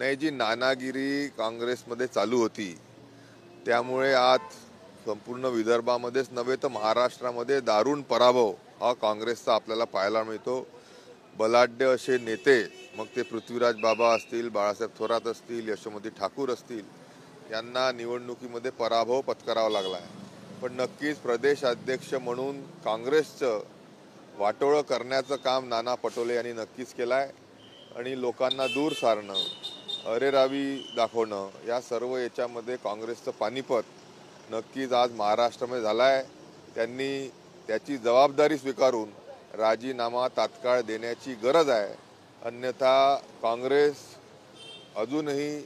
नाही, जी नानागिरी काँग्रेसमध्ये चालू होती त्यामुळे आज संपूर्ण विदर्भामध्येच नव्हे तर महाराष्ट्रामध्ये दारुण पराभव हा काँग्रेसचा आपल्याला पाहायला मिळतो। बलाढ्य असे नेते, मग ते पृथ्वीराज बाबा असतील, बाळासाहेब थोरात असतील, यशोमती ठाकूर असतील, यांना निवडणुकीमध्ये पराभव पत्करावा लागला आहे। पण नक्कीच प्रदेश अध्यक्ष म्हणून काँग्रेसचं वाटोळं करण्याचं काम नाना पटोले यांनी नक्कीच केलं आहे आणि लोकांना दूर सारणं, अरेरावी दाखवणं, या सर्व याच्यामध्ये काँग्रेसचं पानिपत नक्कीच आज महाराष्ट्रामध्ये झालं आहे। त्यांनी त्याची जबाबदारी स्वीकारून राजीनामा तात्काळ देण्याची गरज आहे, अन्यथा काँग्रेस अजूनही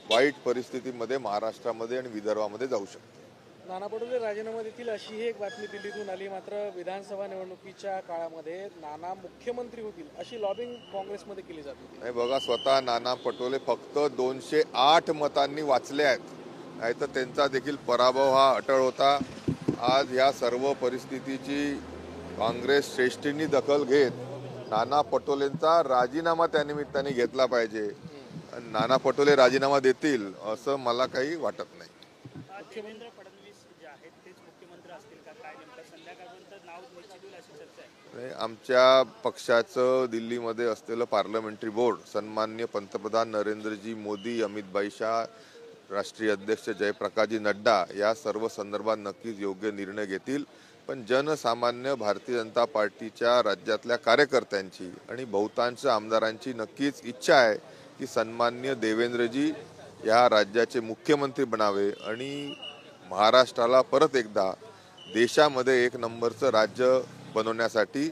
वाईट परिस्थितीमध्ये महाराष्ट्रामध्ये आणि विदर्भामध्ये जाऊ शकते। नाना पटोले राजीनामा देतील अशी एक बातमी दिल्लीतून आली, मात्र विधानसभा निवडणुकीच्या काळामध्ये नाना मुख्यमंत्री होतील अशी लॉबिंग काँग्रेसमध्ये केली जात होती। नाही बघा, स्वतः नाना पटोले फक्त 208 मतांनी वाचले आहेत, नाहीतर त्यांचा देखील पराभव हा अटळ होता। आज या सर्व परिस्थितीची काँग्रेस श्रेष्ठींनी दखल घेत नाना पटोलेंचा राजीनामा त्यानिमित्ताने घेतला पाहिजे। नाना पटोले राजीनामा देतील असं मला काही वाटत नाही। देवेंद्र फडणवीस जे आहेत तेच मुख्यमंत्री असतील का काय, नेमकं संध्याकाळपर्यंत नाव निश्चित होईल अशी चर्चा आहे? आमच्या पक्षाचं दिल्लीमध्ये असलेलं पार्लमेंटरी बोर्ड सन्माननीय पंतप्रधान नरेंद्रजी मोदी, अमित भाई शाह, राष्ट्रीय अध्यक्ष जयप्रकाशजी नड्डा या सर्व संदर्भात नक्कीच योग्य निर्णय घेतील। पण जनसामान्य भारतीय जनता पार्टीच्या राज्यातल्या कार्यकर्त्यांची आणि बहुतांश आमदारांची नक्कीच इच्छा आहे की सन्माननीय देवेंद्रजी या राज्याचे मुख्यमंत्री बनावे आणि महाराष्ट्राला परत एकदा देशामध्ये एक नंबरचं राज्य बनवण्यासाठी